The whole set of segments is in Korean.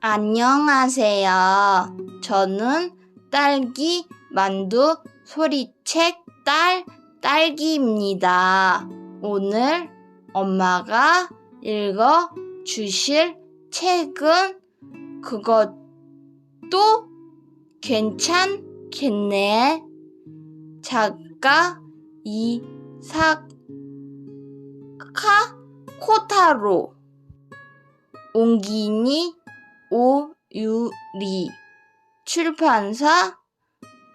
안녕하세요. 저는 딸기 만두 소리책 딸기입니다. 오늘 엄마가 읽어 주실 책은 그것도 괜찮겠네. 작가 이사카 코타로, 옹기니 오유리, 출판사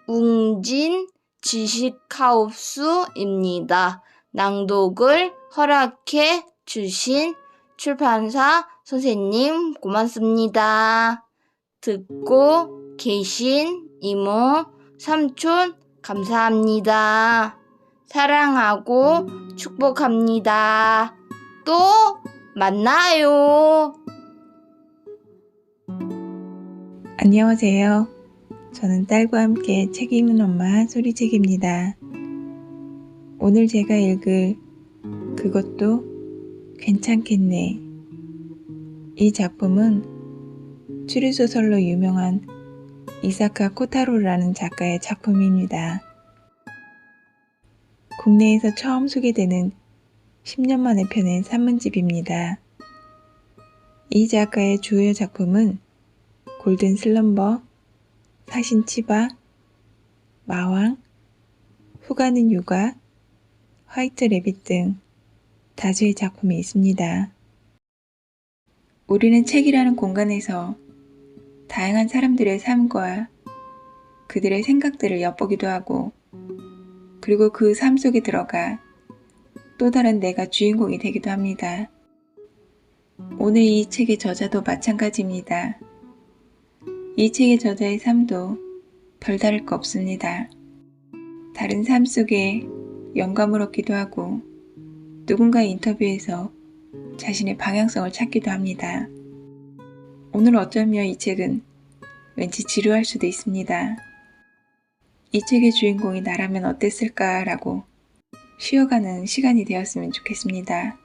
웅진 지식하우스입니다. 낭독을 허락해 주신 출판사 선생님 고맙습니다. 듣고 계신 이모, 삼촌 감사합니다. 사랑하고 축복합니다. 또 만나요. 안녕하세요. 저는 딸과 함께 책 읽는 엄마 소리책입니다. 오늘 제가 읽을 그것도 괜찮겠네. 이 작품은 추리소설로 유명한 이사카 코타로라는 작가의 작품입니다. 국내에서 처음 소개되는 10년 만에 펴낸 산문집입니다. 이 작가의 주요 작품은 골든 슬럼버, 사신 치바, 마왕, 후가는 육아, 화이트 레빗 등 다수의 작품이 있습니다. 우리는 책이라는 공간에서 다양한 사람들의 삶과 그들의 생각들을 엿보기도 하고, 그리고 그 삶 속에 들어가 또 다른 내가 주인공이 되기도 합니다. 오늘 이 책의 저자도 마찬가지입니다. 이 책의 저자의 삶도 별다를 거 없습니다. 다른 삶 속에 영감을 얻기도 하고, 누군가의 인터뷰에서 자신의 방향성을 찾기도 합니다. 오늘 어쩌면 이 책은 왠지 지루할 수도 있습니다. 이 책의 주인공이 나라면 어땠을까라고 쉬어가는 시간이 되었으면 좋겠습니다.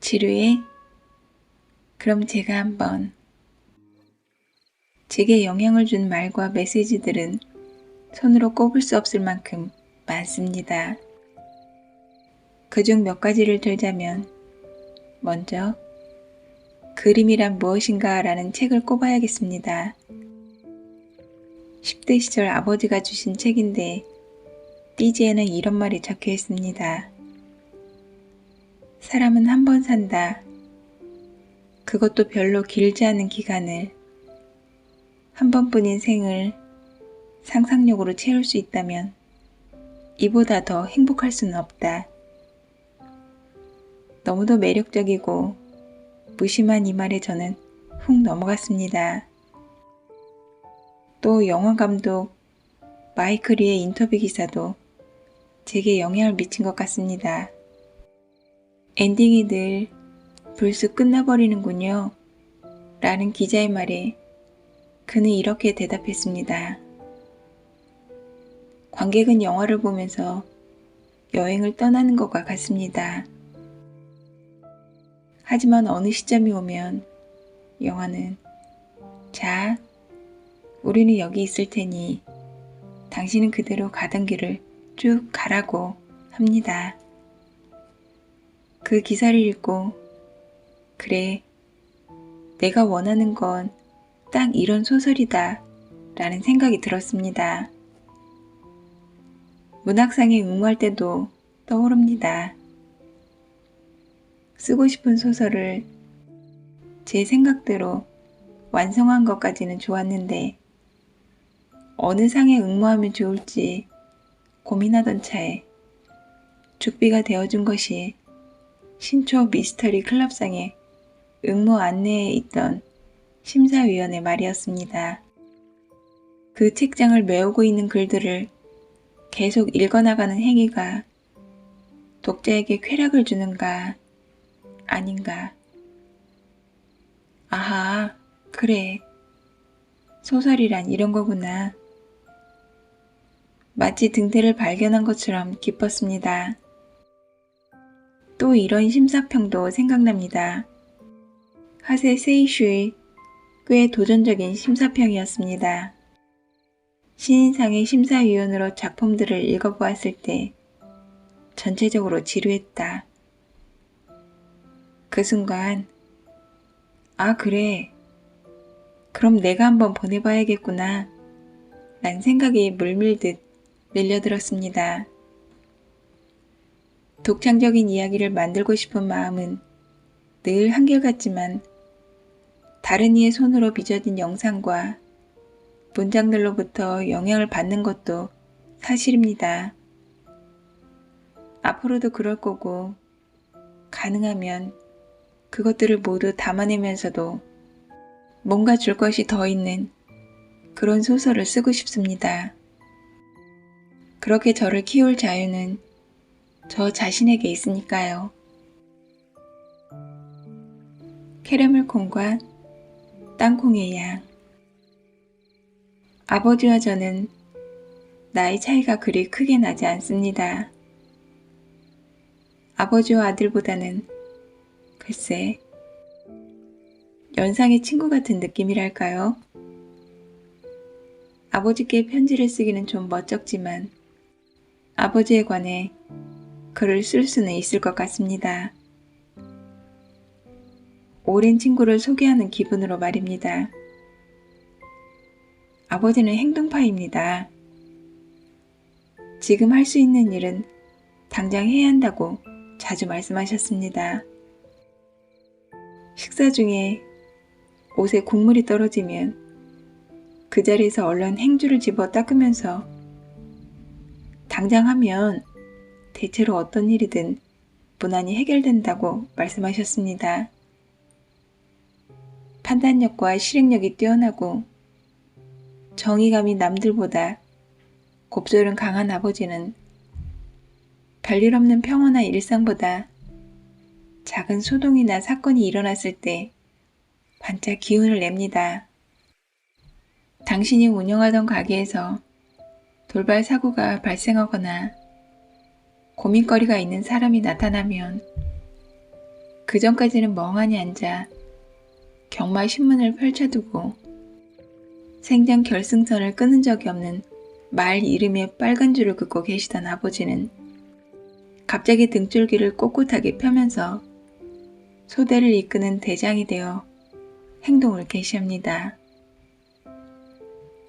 지루해? 그럼 제가 한번. 제게 영향을 준 말과 메시지들은 손으로 꼽을 수 없을 만큼 많습니다. 그중 몇 가지를 들자면, 먼저 그림이란 무엇인가 라는 책을 꼽아야겠습니다. 10대 시절 아버지가 주신 책인데 띠지에는 이런 말이 적혀 있습니다. 사람은 한 번 산다. 그것도 별로 길지 않은 기간을, 한 번뿐인 생을 상상력으로 채울 수 있다면 이보다 더 행복할 수는 없다. 너무도 매력적이고 무심한 이 말에 저는 훅 넘어갔습니다. 또 영화감독 마이클 리의 인터뷰 기사도 제게 영향을 미친 것 같습니다. 엔딩이 늘 불쑥 끝나버리는군요. 라는 기자의 말에 그는 이렇게 대답했습니다. 관객은 영화를 보면서 여행을 떠나는 것과 같습니다. 하지만 어느 시점이 오면 영화는 자, 우리는 여기 있을 테니 당신은 그대로 가던 길을 쭉 가라고 합니다. 그 기사를 읽고 그래, 내가 원하는 건 딱 이런 소설이다 라는 생각이 들었습니다. 문학상에 응모할 때도 떠오릅니다. 쓰고 싶은 소설을 제 생각대로 완성한 것까지는 좋았는데 어느 상에 응모하면 좋을지 고민하던 차에 죽비가 되어준 것이 신초 미스터리 클럽상에 응모 안내에 있던 심사위원의 말이었습니다. 그 책장을 메우고 있는 글들을 계속 읽어나가는 행위가 독자에게 쾌락을 주는가 아닌가. 아하, 그래. 소설이란 이런 거구나. 마치 등대를 발견한 것처럼 기뻤습니다. 또 이런 심사평도 생각납니다. 하세 세이슈의 꽤 도전적인 심사평이었습니다. 신인상의 심사위원으로 작품들을 읽어보았을 때 전체적으로 지루했다. 그 순간 아 그래 그럼 내가 한번 보내봐야겠구나 라는 생각이 물밀듯 밀려들었습니다. 독창적인 이야기를 만들고 싶은 마음은 늘 한결같지만 다른 이의 손으로 빚어진 영상과 문장들로부터 영향을 받는 것도 사실입니다. 앞으로도 그럴 거고 가능하면 그것들을 모두 담아내면서도 뭔가 줄 것이 더 있는 그런 소설을 쓰고 싶습니다. 그렇게 저를 키울 자유는 저 자신에게 있으니까요. 캐러멜 콩과 땅콩의 양. 아버지와 저는 나이 차이가 그리 크게 나지 않습니다. 아버지와 아들보다는 글쎄 연상의 친구 같은 느낌이랄까요? 아버지께 편지를 쓰기는 좀 멋쩍지만 아버지에 관해 글을 쓸 수는 있을 것 같습니다. 오랜 친구를 소개하는 기분으로 말입니다. 아버지는 행동파입니다. 지금 할 수 있는 일은 당장 해야 한다고 자주 말씀하셨습니다. 식사 중에 옷에 국물이 떨어지면 그 자리에서 얼른 행주를 집어 닦으면서 당장 하면 대체로 어떤 일이든 무난히 해결된다고 말씀하셨습니다. 판단력과 실행력이 뛰어나고 정의감이 남들보다 곱절은 강한 아버지는 별일 없는 평온한 일상보다 작은 소동이나 사건이 일어났을 때 반짝 기운을 냅니다. 당신이 운영하던 가게에서 돌발 사고가 발생하거나 고민거리가 있는 사람이 나타나면 그 전까지는 멍하니 앉아 경마 신문을 펼쳐두고 생전 결승선을 끊은 적이 없는 말 이름에 빨간 줄을 긋고 계시던 아버지는 갑자기 등줄기를 꼿꼿하게 펴면서 소대를 이끄는 대장이 되어 행동을 개시합니다.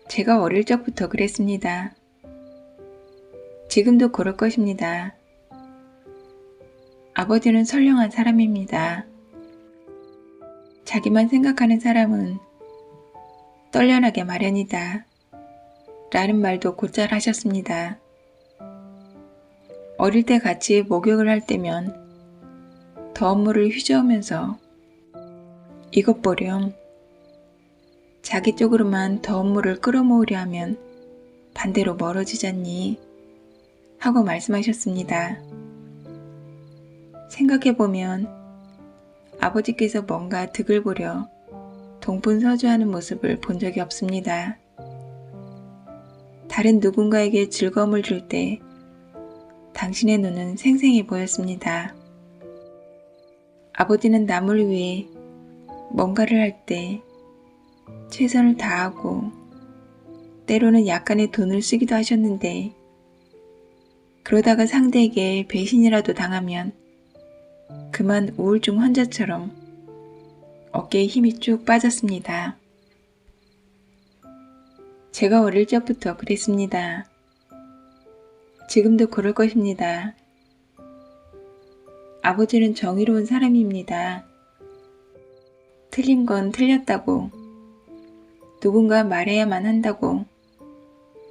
제가 어릴 적부터 그랬습니다. 지금도 그럴 것입니다. 아버지는 선량한 사람입니다. 자기만 생각하는 사람은 떨려나게 마련이다. 라는 말도 곧잘 하셨습니다. 어릴 때 같이 목욕을 할 때면 더운 물을 휘저으면서 이것 보렴. 자기 쪽으로만 더운 물을 끌어모으려 하면 반대로 멀어지잖니 하고 말씀하셨습니다. 생각해보면 아버지께서 뭔가 득을 보려 동분서주하는 모습을 본 적이 없습니다. 다른 누군가에게 즐거움을 줄 때 당신의 눈은 생생해 보였습니다. 아버지는 남을 위해 뭔가를 할 때 최선을 다하고 때로는 약간의 돈을 쓰기도 하셨는데 그러다가 상대에게 배신이라도 당하면 그만 우울증 환자처럼 어깨에 힘이 쭉 빠졌습니다. 제가 어릴 적부터 그랬습니다. 지금도 그럴 것입니다. 아버지는 정의로운 사람입니다. 틀린 건 틀렸다고, 누군가 말해야만 한다고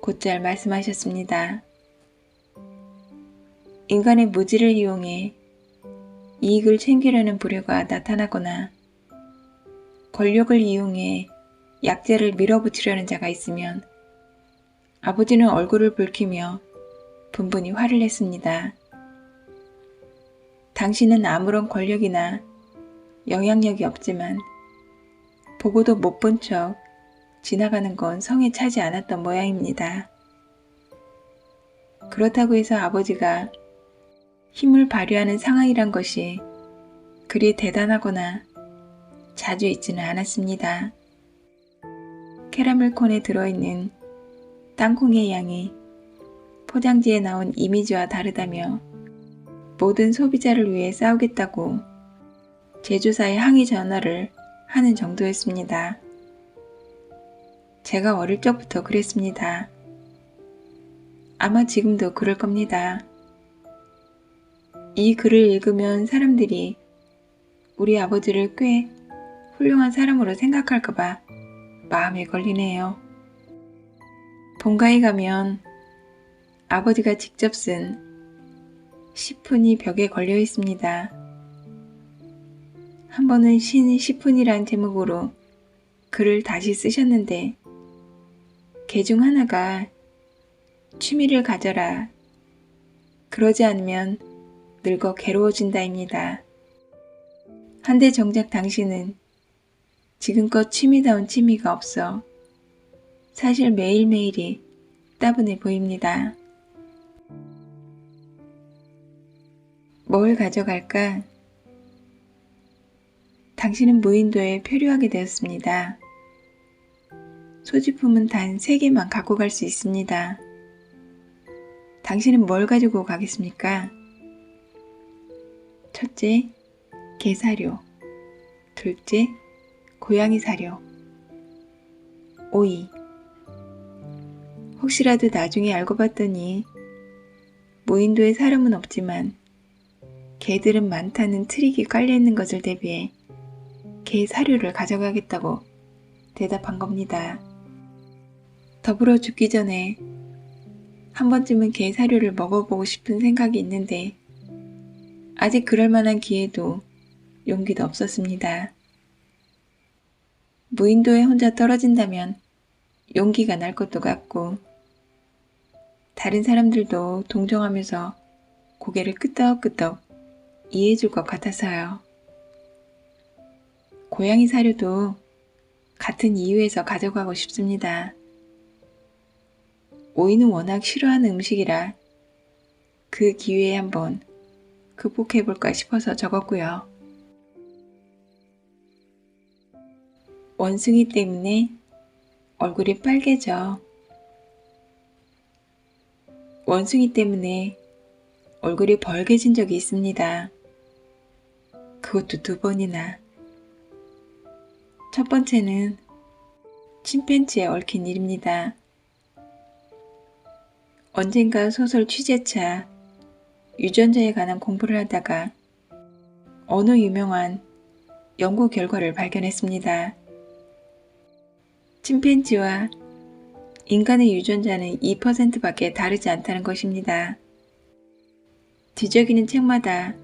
곧잘 말씀하셨습니다. 인간의 무지를 이용해 이익을 챙기려는 부류가 나타나거나 권력을 이용해 약자를 밀어붙이려는 자가 있으면 아버지는 얼굴을 붉히며 분분히 화를 냈습니다. 당신은 아무런 권력이나 영향력이 없지만 보고도 못 본 척 지나가는 건 성에 차지 않았던 모양입니다. 그렇다고 해서 아버지가 힘을 발휘하는 상황이란 것이 그리 대단하거나 자주 있지는 않았습니다. 캐러멜 콘에 들어있는 땅콩의 양이 포장지에 나온 이미지와 다르다며 모든 소비자를 위해 싸우겠다고 제조사에 항의 전화를 하는 정도였습니다. 제가 어릴 적부터 그랬습니다. 아마 지금도 그럴 겁니다. 이 글을 읽으면 사람들이 우리 아버지를 꽤 훌륭한 사람으로 생각할까봐 마음에 걸리네요. 본가에 가면 아버지가 직접 쓴 시푼이 벽에 걸려 있습니다. 한 번은 신 시푼이란 제목으로 글을 다시 쓰셨는데 개 중 하나가 취미를 가져라. 그러지 않으면 늙어 괴로워진다입니다. 한데 정작 당신은 지금껏 취미다운 취미가 없어 사실 매일매일이 따분해 보입니다. 뭘 가져갈까? 당신은 무인도에 표류하게 되었습니다. 소지품은 단 3개만 갖고 갈 수 있습니다. 당신은 뭘 가지고 가겠습니까? 첫째, 개 사료. 둘째, 고양이 사료. 오이. 혹시라도 나중에 알고 봤더니 무인도에 사람은 없지만 개들은 많다는 트릭이 깔려있는 것을 대비해 개 사료를 가져가겠다고 대답한 겁니다. 더불어 죽기 전에 한 번쯤은 개 사료를 먹어보고 싶은 생각이 있는데 아직 그럴 만한 기회도 용기도 없었습니다. 무인도에 혼자 떨어진다면 용기가 날 것도 같고 다른 사람들도 동정하면서 고개를 끄덕끄덕 이해해줄 것 같아서요. 고양이 사료도 같은 이유에서 가져가고 싶습니다. 오이는 워낙 싫어하는 음식이라 그 기회에 한번 극복해볼까 싶어서 적었고요. 원숭이 때문에 얼굴이 빨개져. 원숭이 때문에 얼굴이 벌개진 적이 있습니다. 그것도 2번이나. 첫 번째는 침팬지에 얽힌 일입니다. 언젠가 소설 취재차 유전자에 관한 공부를 하다가 어느 유명한 연구 결과를 발견했습니다. 침팬지와 인간의 유전자는 2%밖에 다르지 않다는 것입니다. 뒤적이는 책마다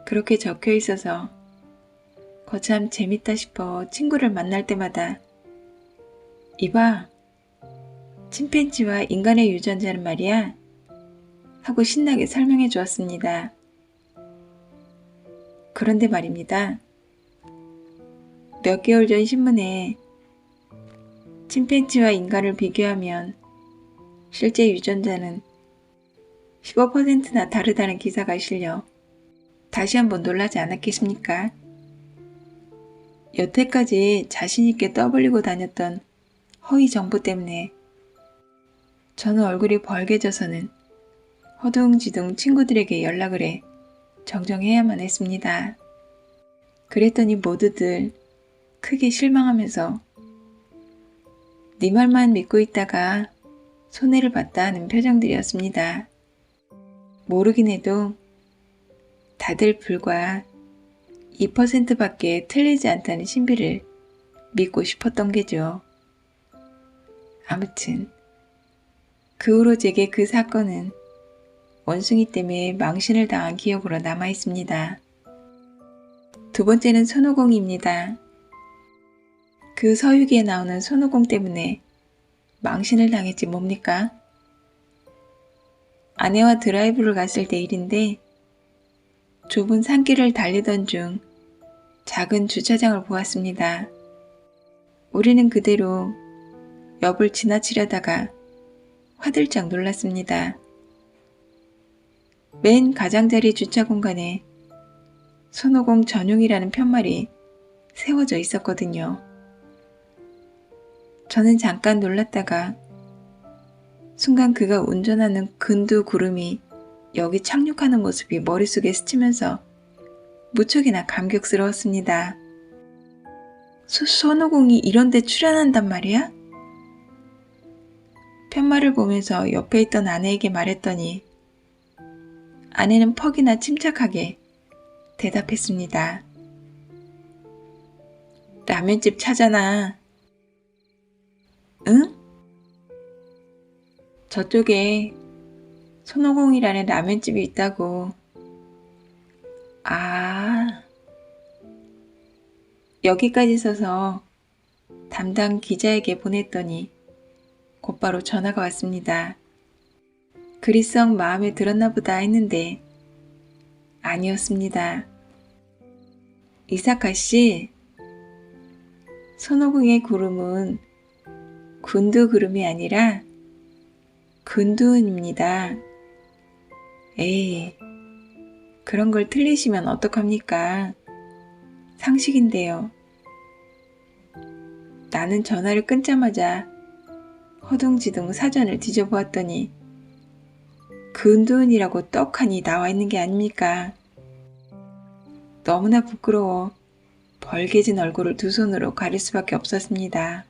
그렇게 적혀 있어서 거참 재밌다 싶어 친구를 만날 때마다 이봐, 침팬지와 인간의 유전자는 말이야 하고 신나게 설명해 주었습니다. 그런데 말입니다. 몇 개월 전 신문에 침팬지와 인간을 비교하면 실제 유전자는 15%나 다르다는 기사가 실려 다시 한번 놀라지 않았겠습니까? 여태까지 자신있게 떠벌리고 다녔던 허위 정보 때문에 저는 얼굴이 벌개져서는 허둥지둥 친구들에게 연락을 해 정정해야만 했습니다. 그랬더니 모두들 크게 실망하면서 네 말만 믿고 있다가 손해를 봤다 하는 표정들이었습니다. 모르긴 해도 다들 불과 2%밖에 틀리지 않다는 신비를 믿고 싶었던 게죠. 아무튼 그 후로 제게 그 사건은 원숭이 때문에 망신을 당한 기억으로 남아있습니다. 2번째는 손오공입니다. 그 서유기에 나오는 손오공 때문에 망신을 당했지 뭡니까? 아내와 드라이브를 갔을 때 일인데 좁은 산길을 달리던 중 작은 주차장을 보았습니다. 우리는 그대로 옆을 지나치려다가 화들짝 놀랐습니다. 맨 가장자리 주차 공간에 손오공 전용이라는 편말이 세워져 있었거든요. 저는 잠깐 놀랐다가 순간 그가 운전하는 근두 구름이 여기 착륙하는 모습이 머릿속에 스치면서 무척이나 감격스러웠습니다. 손오공이 이런 데 출연한단 말이야? 편말을 보면서 옆에 있던 아내에게 말했더니 아내는 퍽이나 침착하게 대답했습니다. 라면집 차잖아. 응? 저쪽에 손오공이라는 라면집이 있다고. 아, 여기까지 써서 담당 기자에게 보냈더니 곧바로 전화가 왔습니다. 글이 썩 마음에 들었나 보다 했는데 아니었습니다. 이사카 씨, 손오공의 구름은 군두 구름이 아니라 근두운입니다. 에이, 그런 걸 틀리시면 어떡합니까? 상식인데요. 나는 전화를 끊자마자 허둥지둥 사전을 뒤져보았더니 근두운이라고 떡하니 나와 있는 게 아닙니까? 너무나 부끄러워 벌개진 얼굴을 두 손으로 가릴 수밖에 없었습니다.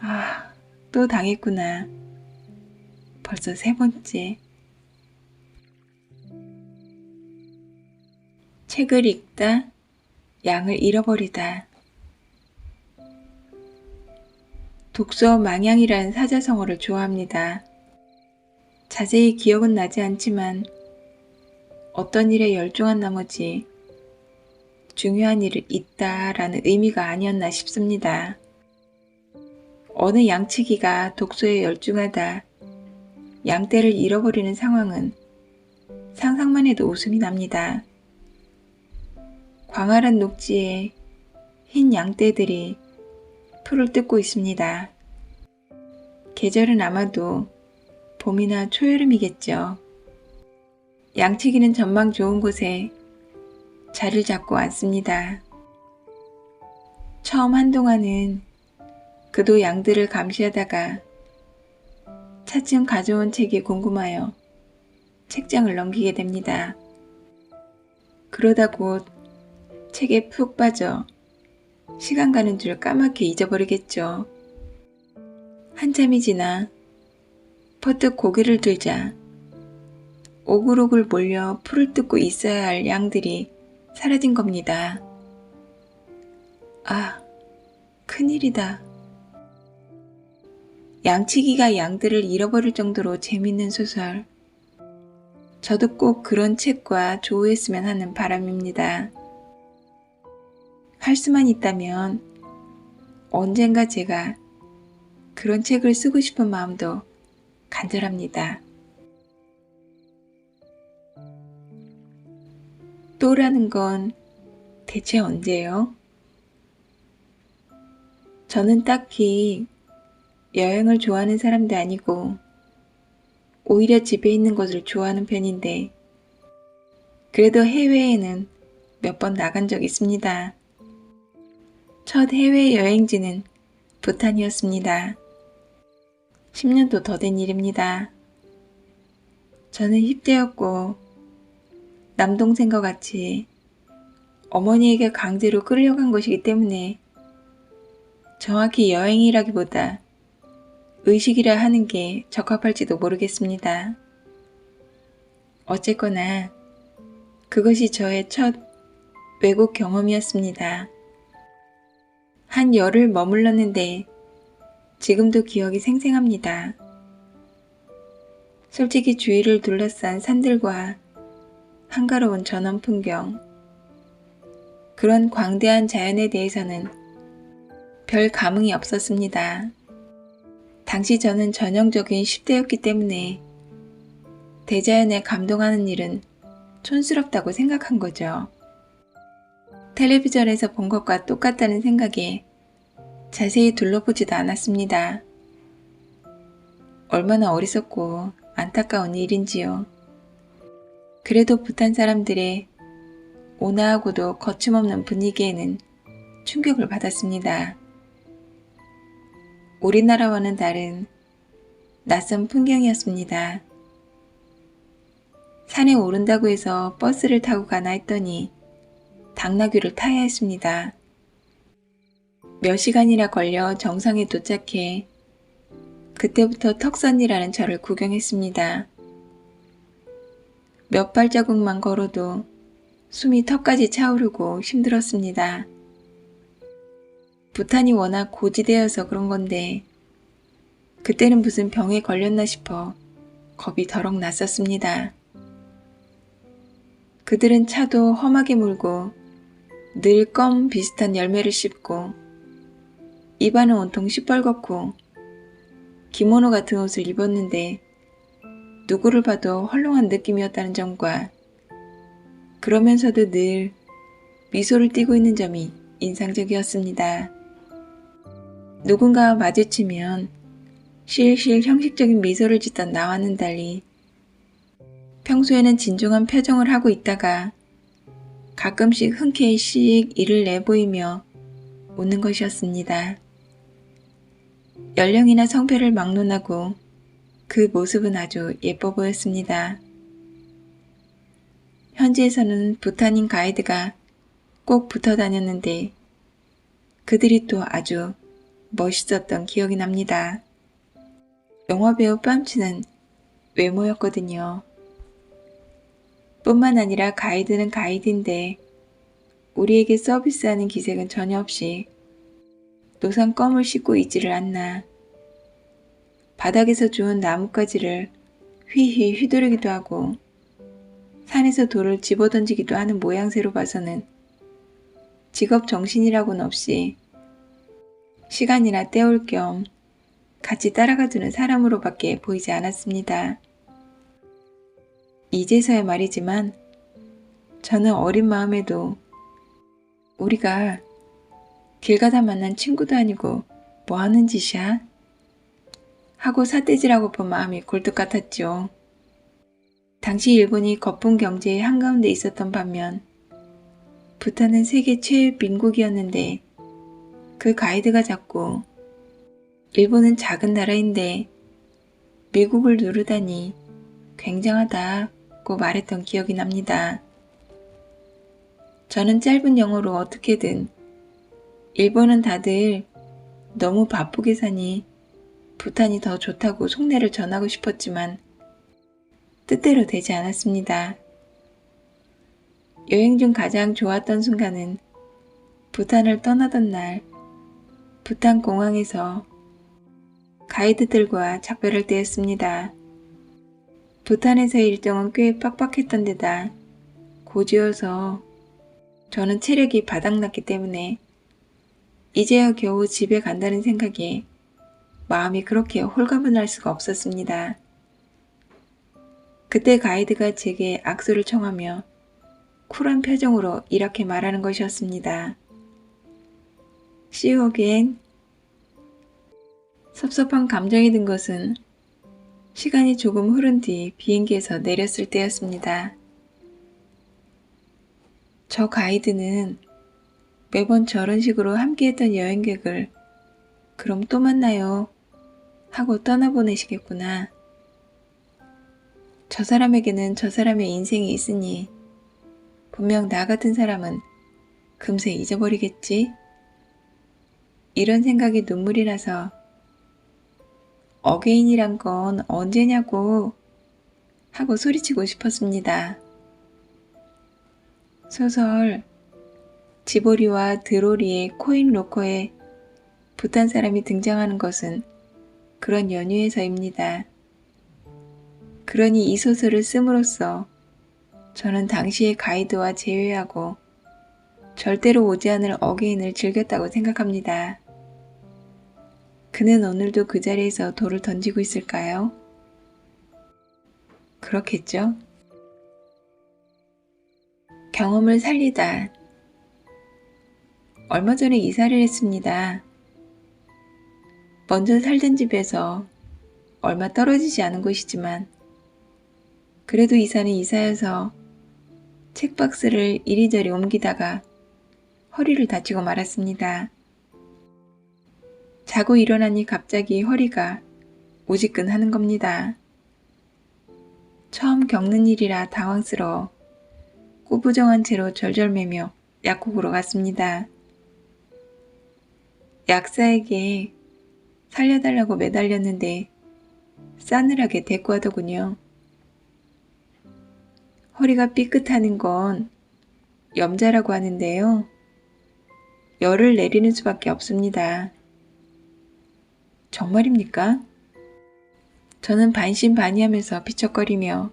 아, 또 당했구나. 벌써 3번째. 책을 읽다, 양을 잃어버리다. 독서 망향이라는 사자성어를 좋아합니다. 자세히 기억은 나지 않지만 어떤 일에 열중한 나머지 중요한 일을 잊다라는 의미가 아니었나 싶습니다. 어느 양치기가 독서에 열중하다 양떼를 잃어버리는 상황은 상상만 해도 웃음이 납니다. 광활한 녹지에 흰 양떼들이 풀을 뜯고 있습니다. 계절은 아마도 봄이나 초여름이겠죠. 양치기는 전망 좋은 곳에 자리를 잡고 앉습니다. 처음 한동안은 그도 양들을 감시하다가 차츰 가져온 책이 궁금하여 책장을 넘기게 됩니다. 그러다 곧 책에 푹 빠져 시간 가는 줄 까맣게 잊어버리겠죠. 한참이 지나 퍼뜩 고개를 들자 오글오글 몰려 풀을 뜯고 있어야 할 양들이 사라진 겁니다. 아, 큰일이다. 양치기가 양들을 잃어버릴 정도로 재밌는 소설. 저도 꼭 그런 책과 조우했으면 하는 바람입니다. 할 수만 있다면 언젠가 제가 그런 책을 쓰고 싶은 마음도 간절합니다. 또라는 건 대체 언제요? 저는 딱히 여행을 좋아하는 사람도 아니고 오히려 집에 있는 것을 좋아하는 편인데 그래도 해외에는 몇 번 나간 적 있습니다. 첫 해외 여행지는 부탄이었습니다. 10년도 더 된 일입니다. 저는 10대였고 남동생과 같이 어머니에게 강제로 끌려간 것이기 때문에 정확히 여행이라기보다 의식이라 하는 게 적합할지도 모르겠습니다. 어쨌거나 그것이 저의 첫 외국 경험이었습니다. 한 열흘 머물렀는데 지금도 기억이 생생합니다. 솔직히 주위를 둘러싼 산들과 한가로운 전원 풍경, 그런 광대한 자연에 대해서는 별 감흥이 없었습니다. 당시 저는 전형적인 10대였기 때문에 대자연에 감동하는 일은 촌스럽다고 생각한 거죠. 텔레비전에서 본 것과 똑같다는 생각에 자세히 둘러보지도 않았습니다. 얼마나 어리석고 안타까운 일인지요. 그래도 부탄 사람들의 온화하고도 거침없는 분위기에는 충격을 받았습니다. 우리나라와는 다른 낯선 풍경이었습니다. 산에 오른다고 해서 버스를 타고 가나 했더니 당나귀를 타야 했습니다. 몇 시간이나 걸려 정상에 도착해 그때부터 턱산이라는 절을 구경했습니다. 몇 발자국만 걸어도 숨이 턱까지 차오르고 힘들었습니다. 부탄이 워낙 고지대여서 그런 건데 그때는 무슨 병에 걸렸나 싶어 겁이 더럭 났었습니다. 그들은 차도 험하게 물고 늘 껌 비슷한 열매를 씹고 입안은 온통 시뻘겋고 기모노 같은 옷을 입었는데 누구를 봐도 헐렁한 느낌이었다는 점과 그러면서도 늘 미소를 띠고 있는 점이 인상적이었습니다. 누군가와 마주치면 실실 형식적인 미소를 짓던 나와는 달리 평소에는 진중한 표정을 하고 있다가 가끔씩 흔쾌히 씩 이를 내보이며 웃는 것이었습니다. 연령이나 성별을 막론하고 그 모습은 아주 예뻐 보였습니다. 현지에서는 부탄인 가이드가 꼭 붙어 다녔는데 그들이 또 아주 멋있었던 기억이 납니다. 영화배우 뺨치는 외모였거든요. 뿐만 아니라 가이드는 가이드인데 우리에게 서비스하는 기색은 전혀 없이 노상 껌을 씹고 있지를 않나. 바닥에서 주운 나뭇가지를 휘휘 휘두르기도 하고 산에서 돌을 집어던지기도 하는 모양새로 봐서는 직업 정신이라고는 없이 시간이나 때울 겸 같이 따라가주는 사람으로밖에 보이지 않았습니다. 이제서야 말이지만 저는 어린 마음에도 우리가 길 가다 만난 친구도 아니고 뭐 하는 짓이야? 하고 삿대질하고 본 마음이 굴뚝 같았죠. 당시 일본이 거품 경제의 한가운데 있었던 반면 부탄은 세계 최애 민국이었는데 그 가이드가 자꾸 일본은 작은 나라인데 미국을 누르다니 굉장하다고 말했던 기억이 납니다. 저는 짧은 영어로 어떻게든 일본은 다들 너무 바쁘게 사니 부탄이 더 좋다고 속내를 전하고 싶었지만 뜻대로 되지 않았습니다. 여행 중 가장 좋았던 순간은 부탄을 떠나던 날 부탄 공항에서 가이드들과 작별할 때였습니다. 부탄에서의 일정은 꽤 빡빡했던 데다 고지여서 저는 체력이 바닥났기 때문에 이제야 겨우 집에 간다는 생각에 마음이 그렇게 홀가분할 수가 없었습니다. 그때 가이드가 제게 악수를 청하며 쿨한 표정으로 이렇게 말하는 것이었습니다. See you again. 섭섭한 감정이 든 것은 시간이 조금 흐른 뒤 비행기에서 내렸을 때였습니다. 저 가이드는 매번 저런 식으로 함께했던 여행객을 그럼 또 만나요 하고 떠나보내시겠구나. 저 사람에게는 저 사람의 인생이 있으니 분명 나 같은 사람은 금세 잊어버리겠지? 이런 생각에 눈물이 나서 어게인이란 건 언제냐고 하고 소리치고 싶었습니다. 소설 지보리와 드로리의 코인 로커에 부탄 사람이 등장하는 것은 그런 연유에서입니다. 그러니 이 소설을 씀으로써 저는 당시의 가이드와 제외하고 절대로 오지 않을 어게인을 즐겼다고 생각합니다. 그는 오늘도 그 자리에서 돌을 던지고 있을까요? 그렇겠죠? 경험을 살리다. 얼마 전에 이사를 했습니다. 먼저 살던 집에서 얼마 떨어지지 않은 곳이지만 그래도 이사는 이사여서 책박스를 이리저리 옮기다가 허리를 다치고 말았습니다. 자고 일어나니 갑자기 허리가 오지끈하는 겁니다. 처음 겪는 일이라 당황스러워 꾸부정한 채로 절절매며 약국으로 갔습니다. 약사에게 살려달라고 매달렸는데 싸늘하게 대꾸하더군요. 허리가 삐끗하는 건 염자라고 하는데요. 열을 내리는 수밖에 없습니다. 정말입니까? 저는 반신반의하면서 비척거리며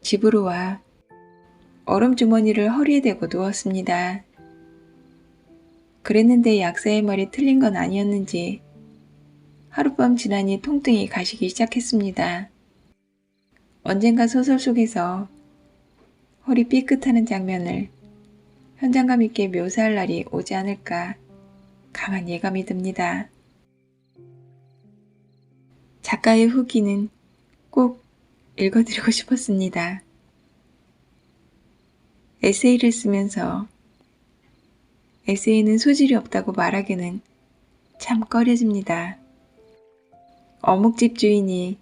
집으로 와 얼음주머니를 허리에 대고 누웠습니다. 그랬는데 약사의 말이 틀린 건 아니었는지 하룻밤 지나니 통증이 가시기 시작했습니다. 언젠가 소설 속에서 허리 삐끗하는 장면을 현장감 있게 묘사할 날이 오지 않을까 강한 예감이 듭니다. 작가의 후기는 꼭 읽어드리고 싶었습니다. 에세이를 쓰면서 에세이는 소질이 없다고 말하기는 참 꺼려집니다. 어묵집 주인이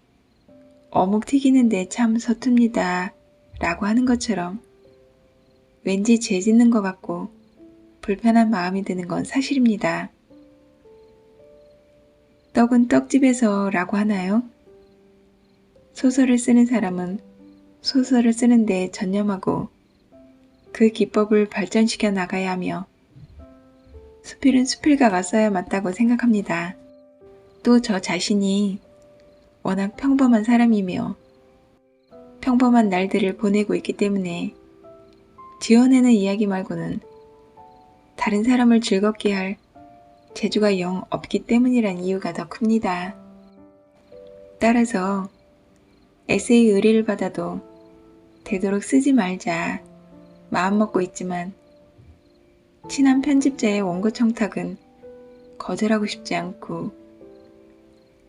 어묵 튀기는데 참 서툽니다 라고 하는 것처럼 왠지 죄 짓는 것 같고 불편한 마음이 드는 건 사실입니다. 떡은 떡집에서 라고 하나요? 소설을 쓰는 사람은 소설을 쓰는데 전념하고 그 기법을 발전시켜 나가야 하며 수필은 수필가가 써야 맞다고 생각합니다. 또 저 자신이 워낙 평범한 사람이며 평범한 날들을 보내고 있기 때문에 지어내는 이야기 말고는 다른 사람을 즐겁게 할 재주가 영 없기 때문이란 이유가 더 큽니다. 따라서 에세이 의뢰를 받아도 되도록 쓰지 말자 마음먹고 있지만 친한 편집자의 원고 청탁은 거절하고 싶지 않고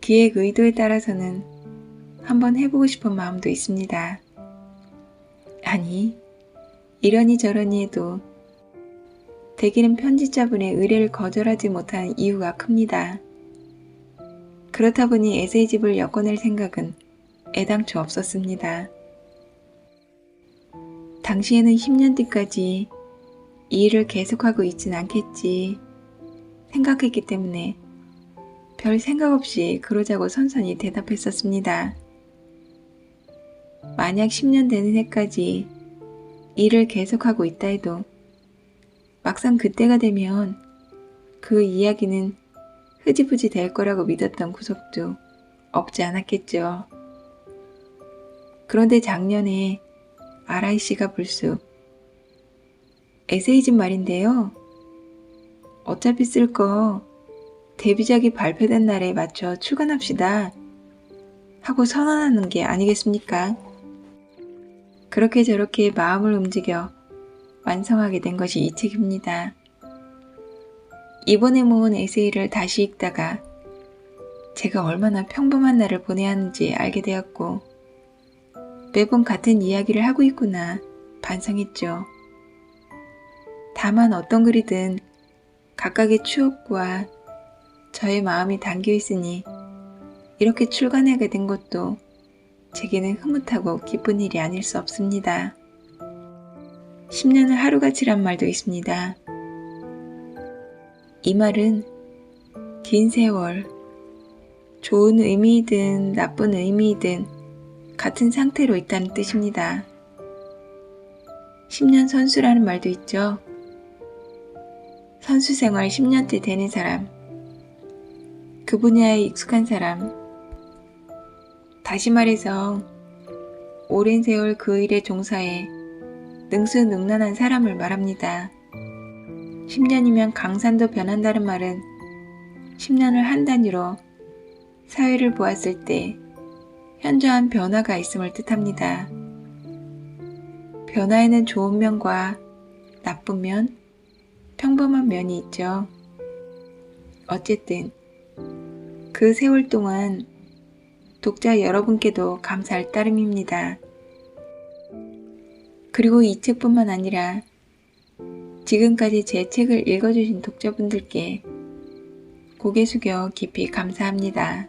기획 의도에 따라서는 한번 해보고 싶은 마음도 있습니다. 아니, 이러니 저러니 해도 대기는 편집자분의 의뢰를 거절하지 못한 이유가 큽니다. 그렇다 보니 에세이집을 엮어낼 생각은 애당초 없었습니다. 당시에는 10년 뒤까지 이 일을 계속하고 있진 않겠지 생각했기 때문에 별 생각 없이 그러자고 선선히 대답했었습니다. 만약 10년 되는 해까지 일을 계속하고 있다 해도 막상 그때가 되면 그 이야기는 흐지부지 될 거라고 믿었던 구석도 없지 않았겠죠. 그런데 작년에 아라이 씨가 불쑥 에세이집 말인데요. 어차피 쓸 거 데뷔작이 발표된 날에 맞춰 출간합시다 하고 선언하는 게 아니겠습니까? 그렇게 저렇게 마음을 움직여 완성하게 된 것이 이 책입니다. 이번에 모은 에세이를 다시 읽다가 제가 얼마나 평범한 날을 보내야 하는지 알게 되었고 매번 같은 이야기를 하고 있구나 반성했죠. 다만 어떤 글이든 각각의 추억과 저의 마음이 담겨 있으니 이렇게 출간하게 된 것도 제게는 흐뭇하고 기쁜 일이 아닐 수 없습니다. 10년을 하루같이란 말도 있습니다. 이 말은 긴 세월, 좋은 의미이든 나쁜 의미이든 같은 상태로 있다는 뜻입니다. 10년 선수라는 말도 있죠. 선수 생활 10년째 되는 사람, 그 분야에 익숙한 사람, 다시 말해서 오랜 세월 그 일에 종사해 능수능란한 사람을 말합니다. 10년이면 강산도 변한다는 말은 10년을 한 단위로 사회를 보았을 때 현저한 변화가 있음을 뜻합니다. 변화에는 좋은 면과 나쁜 면, 평범한 면이 있죠. 어쨌든 그 세월 동안 독자 여러분께도 감사할 따름입니다. 그리고 이 책뿐만 아니라 지금까지 제 책을 읽어주신 독자분들께 고개 숙여 깊이 감사합니다.